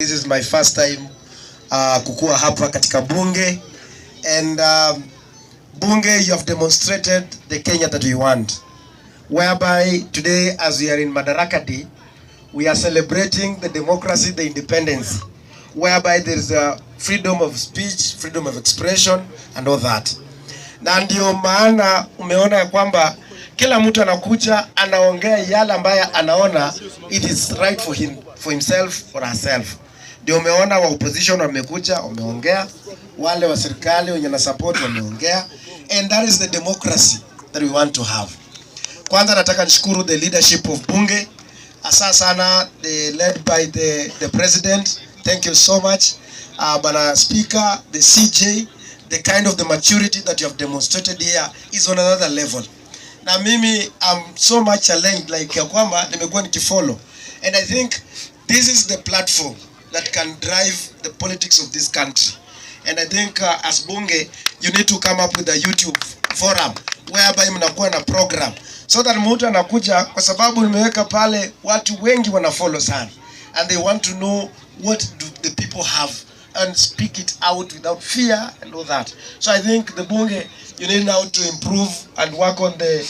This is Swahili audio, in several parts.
This is my first time kukua hapa katika bunge, and bunge, you have demonstrated the Kenya that we want, whereby today as we are in Madaraka Day, we are celebrating the democracy, the independence, whereby there is a freedom of speech, freedom of expression and all that. Na ndio maana umeona ya kwamba kila mtu anakuja anaongea yale ambaye anaona it is right for him, for himself or herself. Ndio umeona wa opposition wamekuja wameongea, wale wa serikali wenye na support wameongea, and that is the democracy that we want to have. Kwanza nataka nishukuru the leadership of bunge, asa sana led by the president. Thank you so much, Bana Speaker, the CJ. The kind of the maturity that you have demonstrated here is on another level. Na mimi I'm so much challenged, like ya kwamba nimekuwa nikifollow, and I think this is the platform that can drive the politics of this country. And I think as bunge, you need to come up with a YouTube forum whereby mnakuwa na program so that mtu anakuja, kwa sababu nimeweka pale watu wengi wana follow sana, and they want to know what do the people have and speak it out without fear and all that. So I think the bunge, you need now to improve and work on the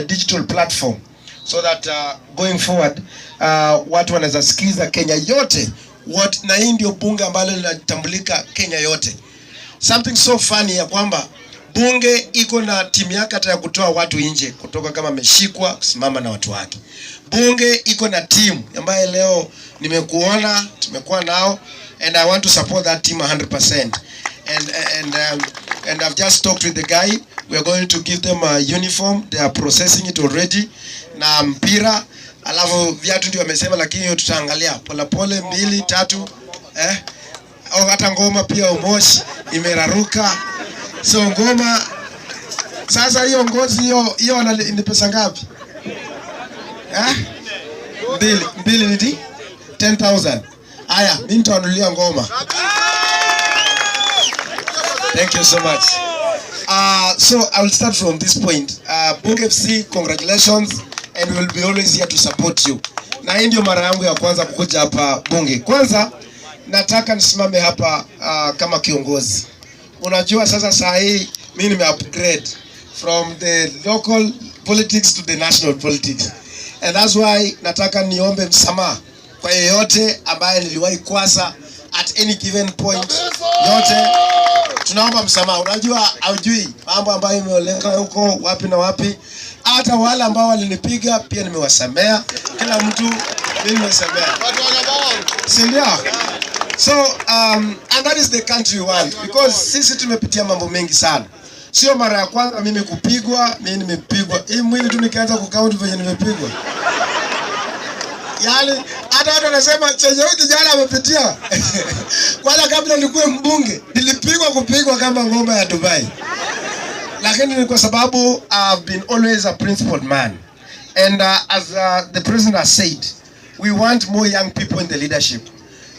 digital platform so that going forward watu wanaweza sikiza Kenya yote, na hii ndio bunge ambalo linatambulika Kenya yote. Something so funny ya kwamba bunge iko na timu yake hata ya kutoa watu nje kutoka kama ameshikwa kusimama na watu wake. Bunge iko na timu ambaye leo nimekuona, tumekuwa nao, and I want to support that team 100%. And I've just talked with the guy. We are going to give them a uniform. They are processing it already. Na mpira, alafu viatu ndio wamesema, lakini hiyo tutaangalia pole 2, 3 au hata ngoma pia umoshi imeraruka. So ngoma sasa, hiyo ngozi hiyo ni pesa ngapi? Mbili ni 10,000. Aya, mimi nitanunulia ngoma. Thank you so much. So I will start from this point. Bunge FC, congratulations, and we will be always here to support you. Na hii ndio mara yangu ya kwanza kukuja hapa bunge. Kwanza nataka nisimame hapa kama kiongozi. Unajua sasa saa hii mimi nime-upgrade from the local politics to the national politics. And that's why nataka niombe msamaha kwa yeyote ambaye niliwahi kwasa at any given point. Yote tunaomba msamaha. Unajua haujui mambo ambayo imeoleka huko wapi na wapi. Hata wale ambao walinipiga pia nimewasamea. Kila mtu mimi nimesamea. Si ndio? So and that is the country we want, because sisi tumepitia mambo mengi sana. Sio mara ya kwanza mimi kupigwa, mimi nimepigwa. Hii mwili tu nikaanza kucount venye nimepigwa. Yaani hata watu wanasema chenye huyu kijana amepitia. Kwanza kabla nilikuwa mbunge, kupigwa kama ngoma ya Dubai. Lakini ni kwa sababu I've been always a principled man. And as the president has said, we want more young people in the leadership.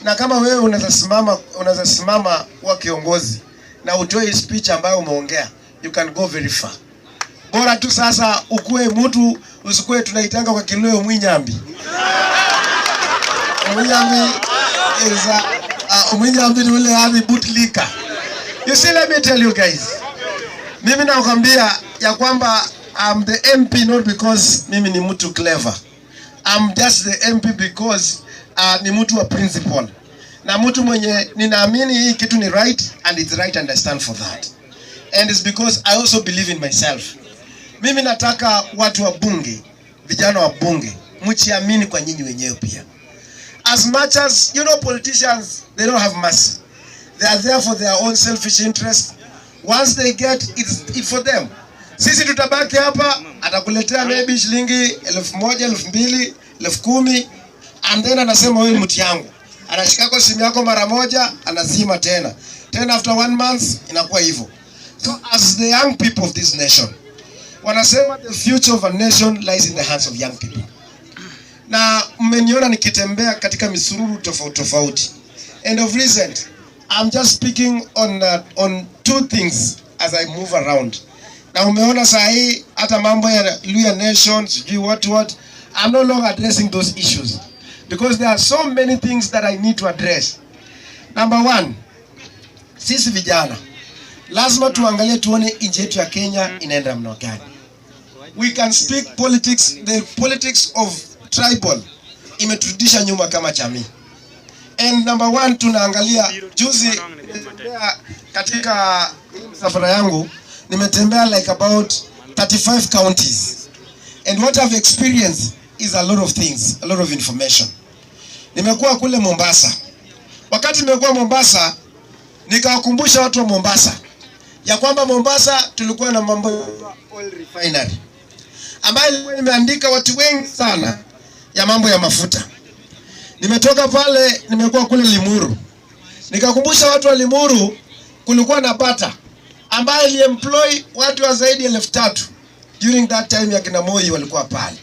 Na kama wewe unaweza simama kwa kiongozi na utoe speech ambayo umeongea, you can go very far. Bora tu sasa ukue mtu, usikue tunaitanga kwa Kileo Mwinyambi. Mwinyambi is Mwinyambi ni ule hadi bootlicker. You see, let me tell you guys. Mimi nakwambia ya kwamba I'm the MP not because mimi ni mtu clever. I'm just the MP because ni mtu wa principle. Na mtu mwenye ninaamini hii kitu ni right, and it's right and I stand for that. And it's because I also believe in myself. Mimi nataka watu wa bunge, vijana wa bunge, mchiamini kwa nyinyi wenyewe pia. As much as, you know, politicians, they don't have mercy. They are there for their own selfish interest. Once they get, it's for them. Sisi tutabaki hapa, atakuletea maybe shilingi 1,000, 2,000, 10,000, and then anasema wewe mtu yangu. Anashika kwa simu yako mara moja, anazima tena. Then after 1 month, inakuwa hivyo. So as the young people of this nation, wanasema the future of a nation lies in the hands of young people. Na mmeniona nikitembea katika misururu tofauti. And of recent, I'm just speaking on 2 things as I move around. Na umeona saa hii hata mambo ya Luya Nation, sijui what, I'm no longer addressing those issues. because there are so many things that I need to address. Number one, sisi vijana lazima tuangalie tuone nchi yetu ya Kenya inaenda mna gani. We can speak politics, the politics of tribal imeturudisha nyuma kama jamii. And number one, tunaangalia juzi katika safari yangu nimetembea like about 35 counties, and what I've experienced is a lot of things, a lot of information. Nimekuwa kule Mombasa. Wakati nimekuwa Mombasa, nikawakumbusha watu wa Mombasa ya kwamba Mombasa tulikuwa na mambo oil refinery ambayo imeandika watu wengi sana ya mambo ya mafuta. Nimetoka pale, nimekuwa kule Limuru. Nikakumbusha watu wa Limuru kulikuwa na Bata ambaye iliemploy watu wa zaidi ya 3,000 during that time ya kina Moi walikuwa pale.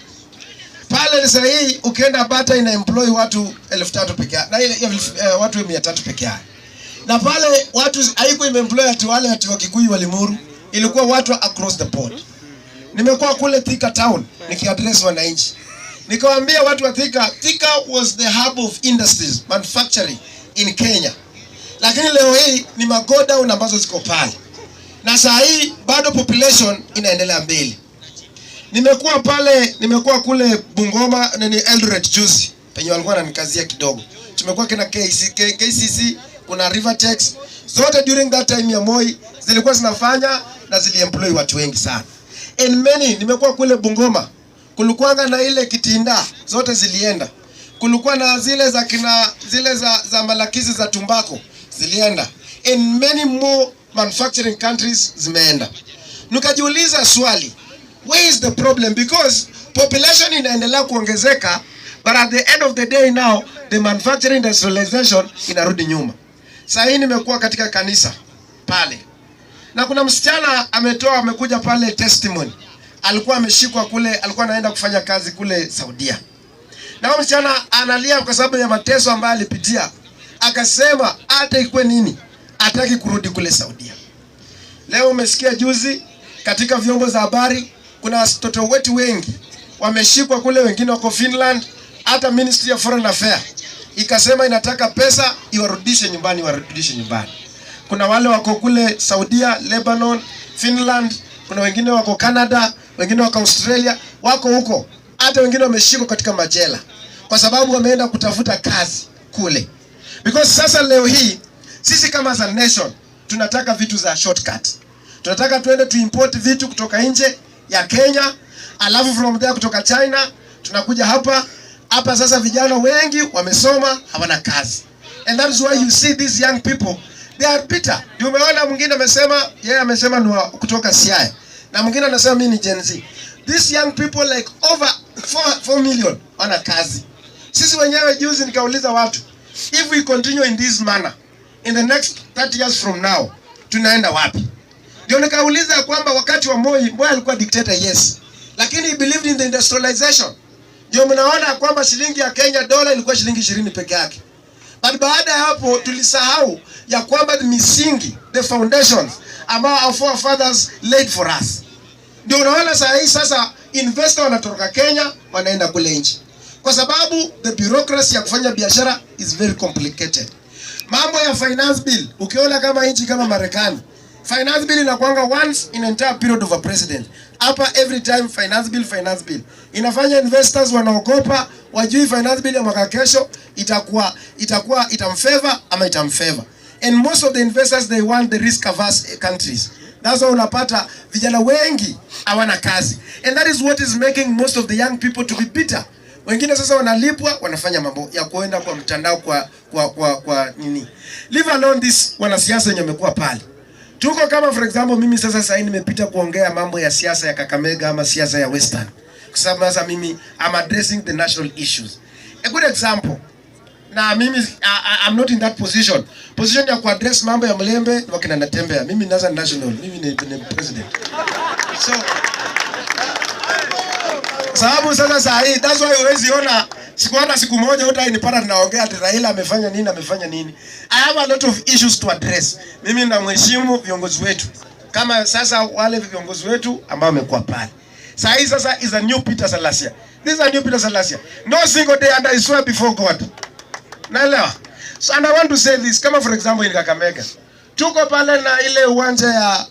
Pale sasa hii ukienda Bata ina employ watu 3,000 pekee na ile watu 300 pekee. Na pale watu haiko imeemploy watu wa Kikuyu wa Limuru, ilikuwa watu across the board. Nimekuwa kule Thika town nikiaddress wananchi. Nikawaambia watu wa Thika, Thika was the hub of industries, manufacturing in Kenya. Lakini leo hii ni magodown ambazo ziko pale. Na saa hii bado population inaendelea mbele. Nimekuwa kule Bungoma na ni Eldoret juzi. Penye walikuwa wananikazia kidogo. Tumekuwa kina KCC, kuna Rivertex. Zote during that time ya Moi zilikuwa zinafanya na ziliemploy watu wengi sana. And many, nimekuwa kule Bungoma. Kulikuwa na ile Kitinda, zote zilienda. Kulikuwa na zile za malakizi za tumbako, zilienda. And many more manufacturing countries zimeenda. Nikajiuliza swali, where is the problem? Because population inaendelea kuongezeka, but at the end of the day now, the manufacturing industrialization inarudi nyuma. Sasa hii nimekuwa katika kanisa pale. Na kuna msichana amekuja pale testimony. Alikuwa ameshikwa kule, alikuwa anaenda kufanya kazi kule Saudia. Na huyo msichana analia kwa sababu ya mateso ambayo alipitia. Akasema hata ikwe nini, hataki kurudi kule Saudia. Leo umesikia juzi katika vyombo za habari kuna watoto wetu wengi wameshikwa kule, wengine wako Finland, hata Ministry of Foreign Affairs ikasema inataka pesa iwarudishe nyumbani, Kuna wale wako kule Saudia, Lebanon, Finland, kuna wengine wako Canada, wengine wako Australia, wako huko. Hata wengine wameshikwa katika majela kwa sababu wameenda kutafuta kazi kule. Because sasa leo hii sisi kama as a nation tunataka vitu za shortcut. Tunataka tuende tu import vitu kutoka nje ya Kenya, alafu from there kutoka China tunakuja hapa. Sasa vijana wengi wamesoma hawana kazi. And that is why you see these young people, they are bitter. Ndio umeona mwingine amesema, yeye amesema ni kutoka Siaya. Na mwingine anasema mimi ni Gen Z. These young people like over 4 million wana kazi. Sisi wenyewe juzi nikauliza watu, if we continue in this manner, in the next 30 years from now, tunaenda wapi? Ndio nikauliza kwamba wakati wa Moi alikuwa dictator, yes. Lakini he believed in the industrialization. Ndio mnaona kwamba shilingi ya Kenya dola ilikuwa shilingi 20 peke yake. But baada ya hapo tulisahau ya kwamba misingi, the foundations ambao our forefathers laid for us. Ndio unaona sasa investor wanatoka Kenya wanaenda kule nje. Kwa sababu the bureaucracy ya kufanya biashara is very complicated. Mambo ya finance bill, ukiona kama nchi kama Marekani, finance bill inakuanga once in entire period of a president. Hapa every time finance bill. Inafanya investors wanaogopa, wajui finance bill ya mwaka kesho itamfavor ama itamfavor. And most of the investors, they want the risk averse countries. That's why unapata vijana wengi hawana kazi. And that is what is making most of the young people to be bitter. Wengine sasa wanalipwa, wanafanya mambo ya kuenda kwa mtandao kwa nini. Leave alone this wanasiasa wenye wamekuwa pale. Tuko kama for example mimi sasa nimepita kuongea mambo ya siasa ya Kakamega ama siasa ya Western. Kwa sababu sasa mimi I'm addressing the national issues. A good example. Na mimi I'm not in that position ya kuaddress mambo ya Mlembe wakina Natembea. Mimi naza national, mimi ni president. So sababu sasa hii, that's why huwezi ona siku moja utainipata tunaongea ati Raila amefanya nini. I have a lot of issues to address. Mimi namheshimu viongozi wetu. Kama sasa wale viongozi wetu ambao wamekuwa pale. Sahi sasa is a new Peter Salasya. This is a new Peter Salasya. No single day, and I swear before God. Naelewa. So, and I want to say this, kama for example in Kakamega. Tuko pale na ile uwanja ya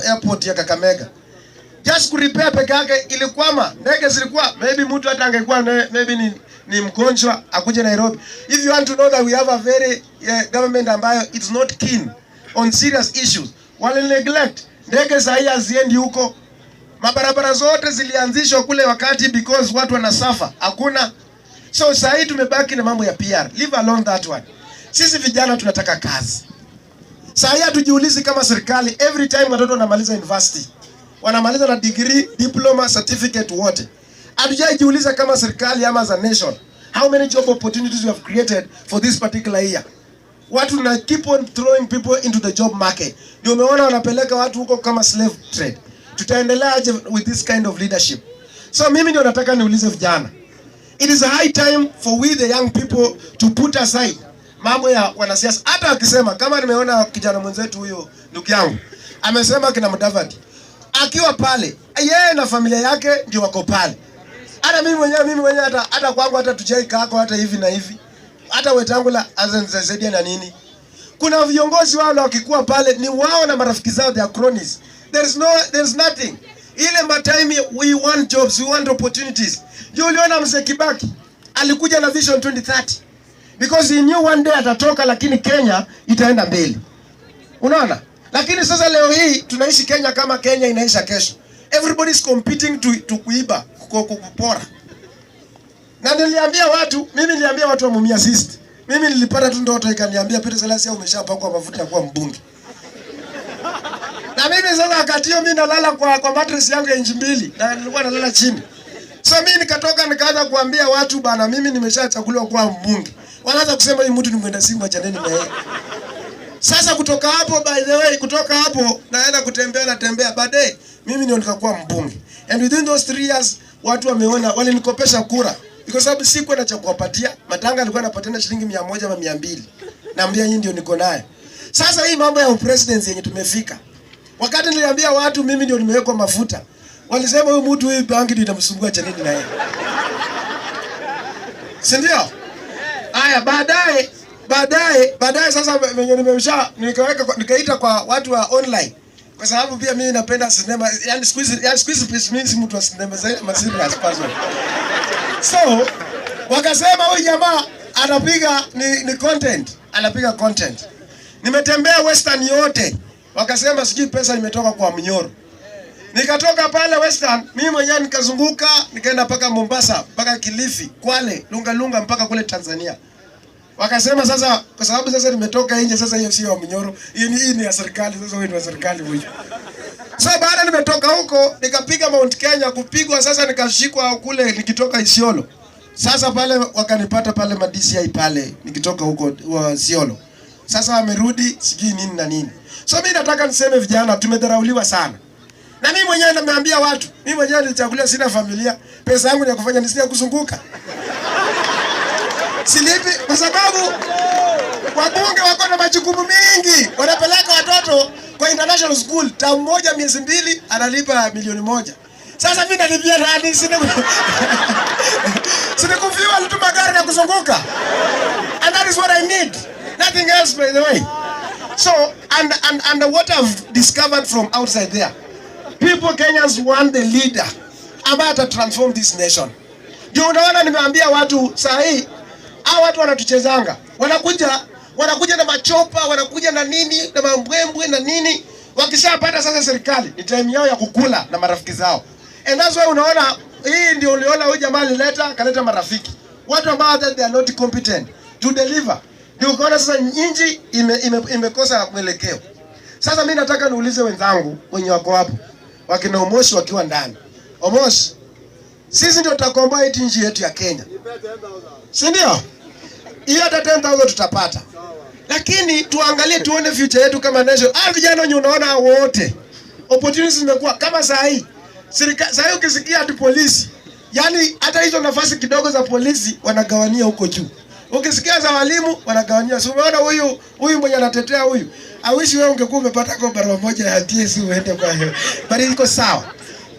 airport ya Kakamega. Just kurepair peke yake ilikwama. Ndege zilikuwa, maybe mtu hata angekuwa maybe ni mgonjwa akuje Nairobi. If you want to know that we have a very government ambayo it's not keen on serious issues, wale neglect. Ndege sahi haziendi huko. Mabarabara zote zilianzishwa kule wakati because watu wanasuffer. Hakuna. So sahi tumebaki na mambo ya PR. Leave alone that one. Sisi vijana tunataka kazi. Sahi hatujiulizi kama serikali every time watoto wanamaliza university, wanamaliza na degree, diploma, certificate wote. Hatujajiuliza kama serikali ama as a nation, how many job opportunities we have created for this particular year. Watu na keep on throwing people into the job market. Ndio umeona wanapeleka watu huko kama slave trade. Tutaendelea aje with this kind of leadership? So mimi ndio nataka niulize vijana. It is a high time for we the young people to put aside mambo ya wanasiasa. Hata akisema kama nimeona kijana mwenzetu huyo ndugu yangu amesema kina Mudavadi akiwa pale yeye na familia yake ndio wako pale. Hata mimi mwenyewe hata kwangu hata tujaika hako hata hivi na hivi. Hata wetangu la azenzaidia na nini. Kuna viongozi wao wakikuwa pale ni wao na marafiki zao, they are cronies. There's nothing. Ile matime we want jobs, we want opportunities. Ndio uliona Mzee Kibaki alikuja na Vision 2030 because he knew one day atatoka, lakini Kenya itaenda mbele. Unaona? Lakini sasa leo hii tunaishi Kenya kama Kenya inaisha kesho. Everybody is competing to kuiba, kupora. Na niliambia watu wa Mumia Assist. Mimi nilipata tu ndoto ikaniambia Peter Salasya umeshapakwa mafuta ya kuwa mbunge. Na mimi sasa wakati hiyo mimi nalala kwa mattress yangu ya inchi 2 na nilikuwa nalala chini. So mimi nikatoka nikaanza kuambia watu bana mimi nimeshachaguliwa kuwa mbunge. Wanaanza kusema hii mtu ni mwenda simu achaneni na yeye. Sasa kutoka hapo, by the way, kutoka hapo naenda kutembea baadaye mimi ndio nikakuwa mbunge. And within those 3 years watu wameona walinikopesha kura. Kwa sababu sikuwa na cha kuwapatia. Matanga alikuwa anapatana shilingi 100 ama 200. Naambia nyinyi ndio niko naye. Sasa hii mambo ya presidency yenye tumefika. Wakati niliambia watu mimi ndio nimewekwa mafuta, walisema huyu mtu huyu bangi ndio inamsumbua cha nini na yeye. Si ndio? Haya baadaye sasa venye nikaita kwa watu wa online. Kwa sababu pia mimi napenda sinema, yani squeeze mimi si mtu wa sinema zaidi serious person. So wakasema huyu jamaa anapiga ni content, anapiga content. Nimetembea Western yote. Wakasema sijui pesa imetoka kwa Mnyoro. Nikatoka pale Western, mimi mwenyewe nikazunguka, nikaenda mpaka Mombasa, mpaka Kilifi, Kwale, Lunga mpaka kule Tanzania. Wakasema sasa kwa sababu sasa nimetoka nje, sasa hiyo sio Mnyoro. Hii ni ya serikali, sasa wewe ni wa serikali huyo. So baada nimetoka huko, nikapiga Mount Kenya kupigwa, sasa nikashikwa kule nikitoka Isiolo. Sasa pale wakanipata pale DCI pale nikitoka huko Isiolo. Sasa wamerudi sijui nini na nini. So mimi nataka niseme vijana tumedharauliwa sana. Na mimi mwenyewe nimeambia watu, mimi mwenyewe nilichagulia, sina familia, pesa yangu ni ya kufanya nisije kuzunguka. Silipi kwa sababu wabunge wako na majukumu mengi. Wanapeleka watoto kwa international school, tamu moja miezi 2 analipa milioni 1. Sasa mimi nalipia nani? Sina kufiwa alituma gari na kuzunguka. And that is what I need. Nothing else, by the way. So, and what I've discovered from outside there, people Kenyans want the leader ambaye ata transform this nation. Ndio unaona nimeambia watu saa hii, hao watu wanatuchezanga. Wanakuja na machopa, wanakuja na nini, na mambwembwe na nini. Wakishapata sasa serikali, ni time yao ya kukula na marafiki zao. And that's why unaona, hii ndio uliona huyu jamaa kaleta marafiki. Watu ambao they are not competent to deliver. Ndio ukaona sasa nchi imekosa mwelekeo. Sasa mimi nataka niulize wenzangu wenye wako hapo, wakina Omoshi wakiwa ndani. Omoshi, sisi ndio tutakomboa hii nchi yetu ya Kenya. Si ndio? Hiyo hata 10,000 tutapata. Lakini tuangalie tuone future yetu kama nation. Vijana wenye unaona wote opportunities zimekuwa kama saa hii. Saa hii ukisikia ati polisi, yani hata hizo nafasi kidogo za polisi wanagawania huko juu. Ukisikia za walimu wanagawania. So umeona huyu mwenye anatetea huyu, I wish wewe ungekuwa umepata kwa barua moja ya TSC uende kwa hiyo. Bali iko sawa.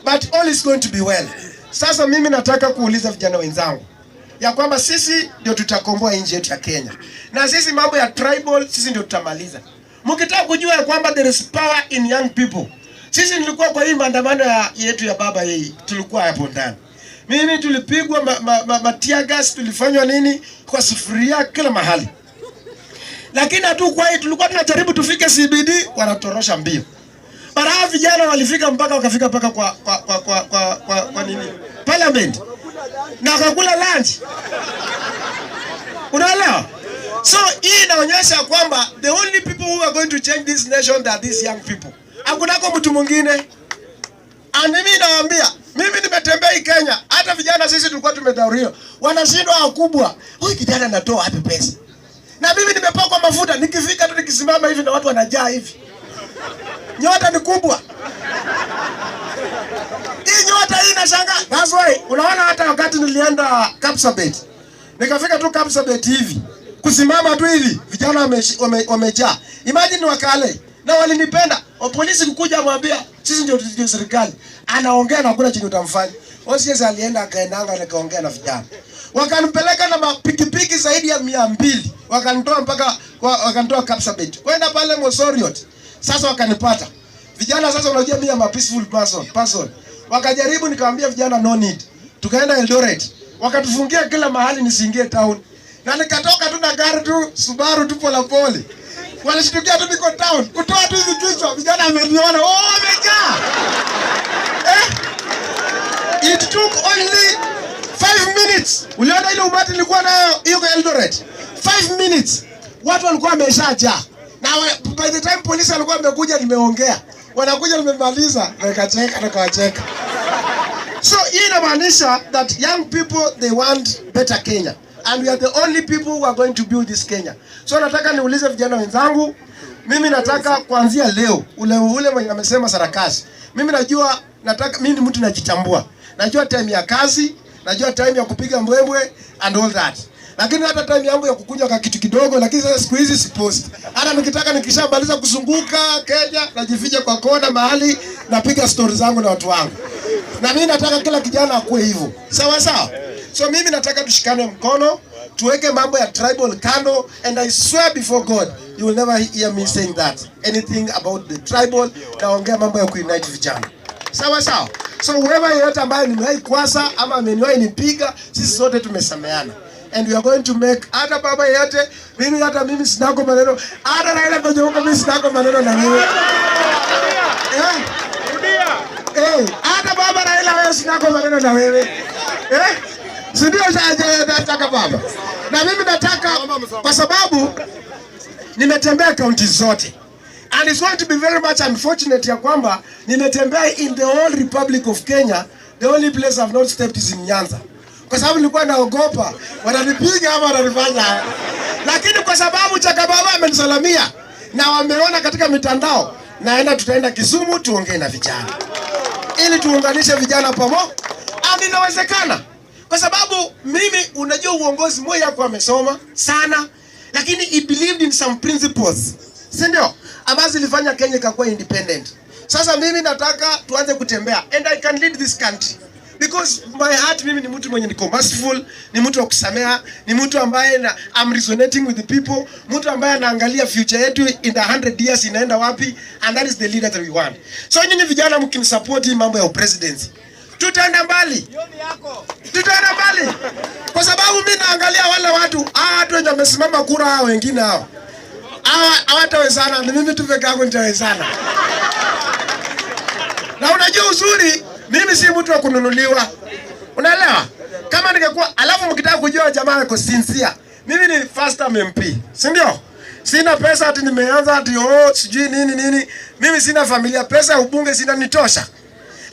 but all is going to be well. Sasa mimi nataka kuuliza vijana wenzangu ya kwamba sisi ndio tutakomboa nchi yetu ya Kenya. Na sisi mambo ya tribal sisi ndio tutamaliza. Mkitaka kujua ya kwamba there is power in young people. Sisi nilikuwa kwa hii maandamano yetu ya baba hii, tulikuwa hapo ndani. Mimi tulipigwa tear gas, tulifanywa nini kwa sufuria kila mahali. Lakini hatu kwa hii tulikuwa tunajaribu tufike CBD, wanatorosha mbio. Bara vijana walifika mpaka wakafika mpaka kwa nini? Parliament. Na wakakula lunch. Unaelewa? So hii inaonyesha kwamba the only people who are going to change this nation are these young people. Hakunako mtu mwingine. And mimi nawaambia, mimi nimetembea hii Kenya, hata vijana sisi tulikuwa tumedhauria. Wanashindwa wakubwa. Huyu kijana anatoa wapi pesa? Na mimi nimepakwa mafuta, nikifika tu nikisimama hivi na watu wanajaa hivi. Nyota ni kubwa. Hii nyota hii inashangaa. That's why unaona hata wakati nilienda Kapsabet. Nikafika tu Kapsabet hivi. Kusimama tu hivi, vijana wamejaa. Imagine wakale. Na walinipenda. Polisi kukuja amwambia, sisi ndio serikali. Anaongea na hakuna chenye utamfanya. OCS alienda akaendanga akaongea na vijana. Wakanipeleka na mapikipiki zaidi ya 200. Wakanitoa mpaka wakanitoa Kapsabet. Kwenda pale Mosoriot. Sasa wakanipata. Vijana sasa unajua mimi am a peaceful person. Wakajaribu nikamwambia vijana no need. Tukaenda Eldoret. Wakatufungia kila mahali nisiingie town. Na nikatoka tu na gari tu Subaru tu pole. Walishtukia tu niko town. Kutoa tu hizi kichwa vijana wameniona. Oh, wamejaa. It took only 5 minutes. Uliona ile umati nilikuwa nayo hiyo Eldoret. 5 minutes. Watu walikuwa wameshajaa. Na by the time polisi alikuwa amekuja nimeongea. Wanakuja nimemaliza na nikacheka na kawacheka. So hii inamaanisha that young people they want better Kenya and we are the only people who are going to build this Kenya. So nataka niulize vijana wenzangu, mimi nataka kuanzia leo ule mwenye amesema sarakasi. Mimi najua mimi ni mtu najitambua. Najua time ya kazi, najua time ya kupiga mbwembwe and all that. Lakini hata time yangu ya kukunywa kwa kitu kidogo, lakini sasa siku hizi sipost. Hata nikitaka nikishamaliza kuzunguka Kenya, najificha kwa kona mahali napiga stories zangu na watu wangu. Na mimi nataka kila kijana akue hivyo. Sawa sawa? So mimi nataka tushikane mkono, tuweke mambo ya tribal kando, and I swear before God, you will never hear me saying that. Anything about the tribal, naongea mambo ya kuunite vijana. Sawa sawa? So whoever yote ambaye nimewahi kwasa ama ameniwahi nipiga, sisi sote tumesameana. And we are going to make hata baba yote, mimi sinako maneno, hata Raila Benjamin mimi sinako maneno na wewe. Hata baba Raila wewe sinako maneno na wewe. Sindio nataka baba. Na mimi nataka kwa sababu nimetembea county zote. And it's going to be very much unfortunate ya kwamba nimetembea in the whole Republic of Kenya. The only place I've not stepped is in Nyanza. Kwa sababu nilikuwa naogopa wananipiga ama wananifanya. Lakini kwa sababu Chakababa amenisalamia na wameona katika mitandao, tutaenda Kisumu tuongee na vijana. Ili tuunganishe vijana pamoja. Inawezekana. Kwa sababu mimi unajua uongozi mmoja wako amesoma sana, lakini he believed in some principles. Si ndio? Ambazo zilifanya Kenya ikakuwa independent. Sasa mimi nataka tuanze kutembea and I can lead this country. Because my heart mimi ni mtu mwenye niko merciful, ni mtu wa kusamea, ni mtu ambaye I'm resonating with the people, mtu ambaye anaangalia future yetu in the 100 years inaenda wapi, and that is the leader that we want. So nyinyi vijana mkinisupport mambo ya presidency, tutaenda mbali. Tutaenda mbali. Kwa sababu mimi naangalia wale watu wenye wamesimama kura hao wengine hao. Hawatawezana, na mimi tu peke yangu nitawezana. Na unajua uzuri, mimi si mtu wa kununuliwa. Unaelewa? Kama ningekuwa alafu mkitaka kujua jamaa yako sincere. Mimi ni first time MP. Si ndio? Sina pesa ati nimeanza ati sijui nini. Mimi sina familia, pesa ya ubunge sina nitosha.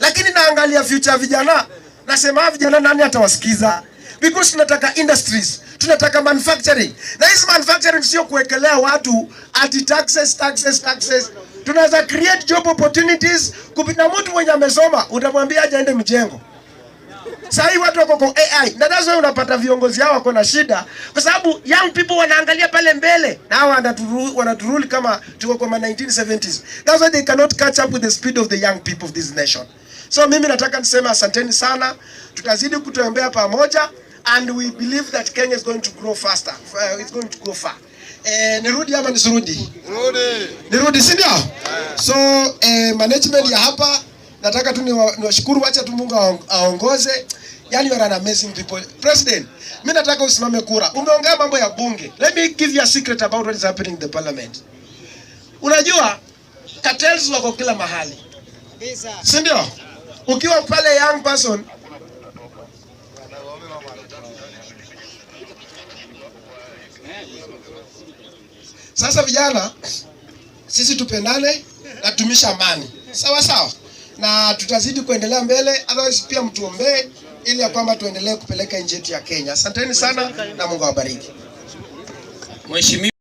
Lakini naangalia future vijana. Nasema vijana nani atawasikiza? Because tunataka industries, tunataka manufacturing. Na hizi manufacturing sio kuwekelea watu ati taxes. Tunaweza create job opportunities kupita mtu mwenye amesoma, utamwambia aje aende mjengo. Sasa hii watu wako kwa AI. Na that's why unapata viongozi hao wako na shida kwa sababu young people wanaangalia pale mbele na wanaturuli kama tuko kwa 1970s. That's why they cannot catch up with the speed of the young people of this nation. So mimi nataka niseme asanteni sana. Tutazidi kutuombea pamoja, and we believe that Kenya is going to grow faster. It's going to go far. Nirudi ama nisirudi? Nirudi, si ndio? So management ya hapa nataka tu niwashukuru, wacha tu Mungu aongoze. Yani you are an amazing people. President, mimi nataka usimame kura. Umeongea mambo ya bunge. Let me give you a secret about what is happening in the parliament. Unajua cartels wako kila mahali. Si ndio? Ukiwa pale young person, sasa vijana sisi tupendane na tumisha amani. Sawa sawa. Na tutazidi kuendelea mbele, otherwise pia mtuombee ili ya kwamba tuendelee kupeleka nchi yetu ya Kenya. Asanteni sana na Mungu awabariki. Mheshimiwa